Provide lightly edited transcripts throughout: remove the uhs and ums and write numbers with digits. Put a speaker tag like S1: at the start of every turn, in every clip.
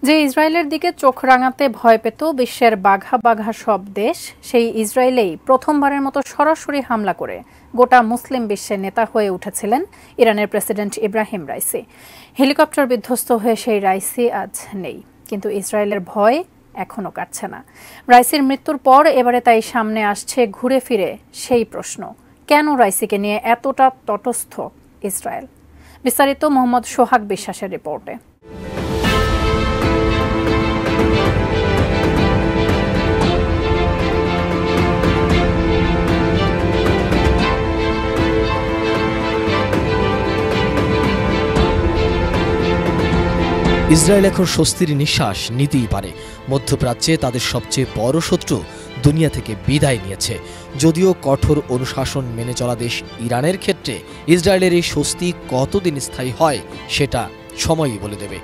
S1: যে ইসরায়েলের দিকে চোখ রাঙাতে ভয় পেত বিশ্বের বাঘা বাঘা সব দেশ, সেই ইসরায়েলেই প্রথমবারের মতো সরাসরি হামলা করে গোটা মুসলিম বিশ্বের নেতা হয়ে উঠেছিলেন ইরানের প্রেসিডেন্ট ইব্রাহিম রাইসি। হেলিকপ্টার বিধ্বস্ত হয়ে সেই রাইসি আজ নেই, কিন্তু ইসরায়েলের ভয় এখনও কাটছে না। রাইসির মৃত্যুর পর এবারে তাই সামনে আসছে ঘুরে ফিরে সেই প্রশ্ন, কেন রাইসিকে নিয়ে এতটা তটস্থ ইসরায়েল? বিস্তারিত মোহাম্মদ সোহাগ বিশ্বাসের রিপোর্টে।
S2: ইসরায়েল এখন স্বস্তির নিঃশ্বাস নিতেই পারে। মধ্যপ্রাচ্যে তাদের সবচেয়ে বড় শত্রু দুনিয়া থেকে বিদায় নিয়েছে। যদিও কঠোর অনুশাসন মেনে চলা দেশ ইরানের ক্ষেত্রে ইসরায়েলের এই স্বস্তি কতদিন স্থায়ী হয় সেটা সময়ই বলে দেবে।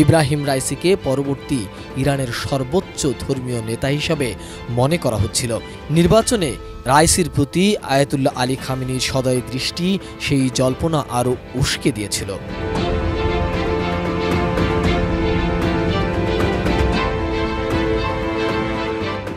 S2: ইব্রাহিম রাইসিকে পরবর্তী ইরানের সর্বোচ্চ ধর্মীয় নেতা হিসাবে মনে করা হচ্ছিল। নির্বাচনে রাইসির প্রতি আয়াতুল্লাহ আলী খামেনির সদয় দৃষ্টি সেই জল্পনা আরও উস্কে দিয়েছিল।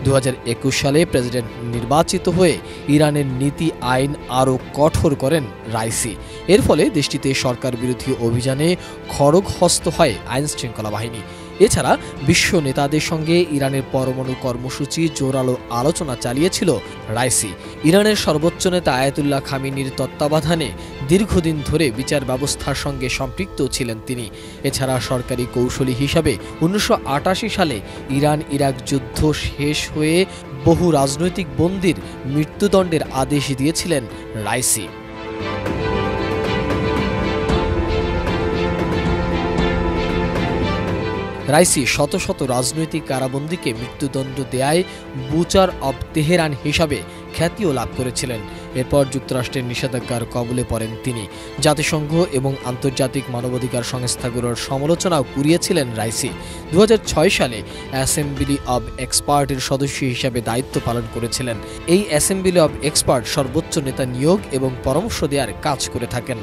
S2: 2021 সালে প্রেসিডেন্ট নির্বাচিত হয়ে ইরানের নীতি আইন আরও কঠোর করেন রাইসি। এর ফলে দেশটিতে সরকার বিরোধী অভিযানে খড়গহস্ত হয় আইনশৃঙ্খলা বাহিনী। এছাড়া বিশ্ব নেতাদের সঙ্গে ইরানের পরমাণু কর্মসূচি জোরালো আলোচনা চালিয়েছিল রাইসি। ইরানের সর্বোচ্চ নেতা আয়াতুল্লাহ খামেনির তত্ত্বাবধানে দীর্ঘদিন ধরে বিচার ব্যবস্থার সঙ্গে সম্পৃক্ত ছিলেন তিনি। এছাড়া সরকারি কৌশলী হিসাবে 1988 সালে ইরান ইরাক যুদ্ধ শেষ হয়ে বহু রাজনৈতিক বন্দীর মৃত্যুদণ্ডের আদেশ দিয়েছিলেন রাইসি। রাইসি শত শত রাজনৈতিক কারাবন্দীকে মৃত্যুদণ্ড দেয়ায় বুচার অব তেহরান হিসাবে খ্যাতিও লাভ করেছিলেন। এরপর যুক্তরাষ্ট্রের নিষেধাজ্ঞার কবলে পড়েন তিনি। জাতিসংঘ এবং আন্তর্জাতিক মানবাধিকার সংস্থাগুলোর সমালোচনাও কুড়িয়েছিলেন রাইসি। 2006 সালে অ্যাসেম্বলি অব এক্সপার্টের সদস্য হিসাবে দায়িত্ব পালন করেছিলেন। এই অ্যাসেম্বলি অব এক্সপার্ট সর্বোচ্চ নেতা নিয়োগ এবং পরামর্শ দেওয়ার কাজ করে থাকেন।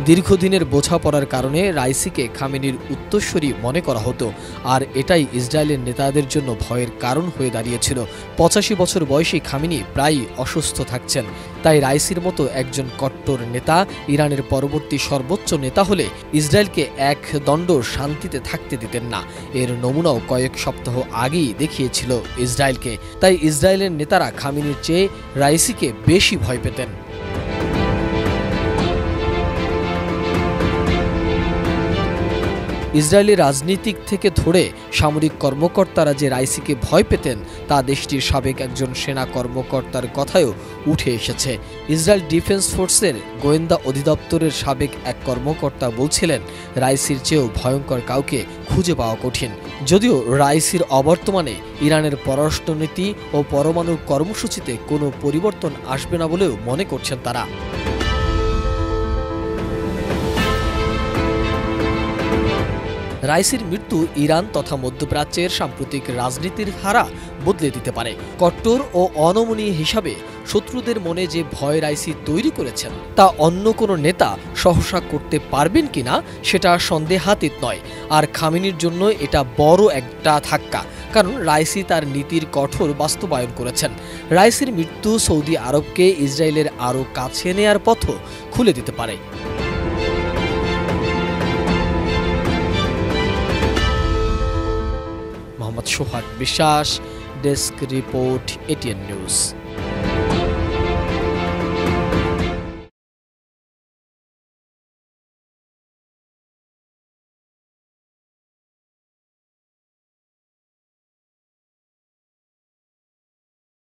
S2: দীর্ঘদিনের বোঝাপড়ার কারণে রাইসিকে খামেনির উত্তরসূরি মনে করা হতো, আর এটাই ইসরায়েলের নেতাদের জন্য ভয়ের কারণ হয়ে দাঁড়িয়েছিল। 85 বছর বয়সী খামেনি প্রায়ই অসুস্থ থাকছেন। তাই রাইসির মতো একজন কট্টর নেতা ইরানের পরবর্তী সর্বোচ্চ নেতা হলে ইসরায়েলকে এক দণ্ড শান্তিতে থাকতে দিতেন না। এর নমুনাও কয়েক সপ্তাহ আগেই দেখিয়েছিল ইসরায়েলকে। তাই ইসরায়েলের নেতারা খামেনির চেয়ে রাইসিকে বেশি ভয় পেতেন। ইসরায়েলি রাজনীতিক থেকে ধরে সামরিক কর্মকর্তারা যে রাইসিকে ভয় পেতেন তা দেশটির সাবেক একজন সেনা কর্মকর্তার কথায়ও উঠে এসেছে। ইসরায়েল ডিফেন্স ফোর্সের গোয়েন্দা অধিদপ্তরের সাবেক এক কর্মকর্তা বলছিলেন, রাইসির চেয়েও ভয়ঙ্কর কাউকে খুঁজে পাওয়া কঠিন। যদিও রাইসির অবর্তমানে ইরানের পররাষ্ট্রনীতি ও পরমাণু কর্মসূচিতে কোনো পরিবর্তন আসবে না বলেও মনে করছেন তারা। রাইসির মৃত্যু ইরান তথা মধ্যপ্রাচ্যের সাম্প্রতিক রাজনীতির ধারা বদলে দিতে পারে। কট্টর ও অনমনীয় হিসাবে শত্রুদের মনে যে ভয় রাইসি তৈরি করেছেন তা অন্য কোনো নেতা সহসা করতে পারবেন কিনা সেটা সন্দেহাতীত নয়। আর খামেনির জন্য এটা বড় একটা ধাক্কা, কারণ রাইসি তার নীতির কঠোর বাস্তবায়ন করেছেন। রাইসির মৃত্যু সৌদি আরবকে ইসরায়েলের আরও কাছে নেয়ার পথও খুলে দিতে পারে। মোহাম্মদ সোহাগ বিশ্বাস, ডেস্ক রিপোর্ট, এটিএন নিউজ।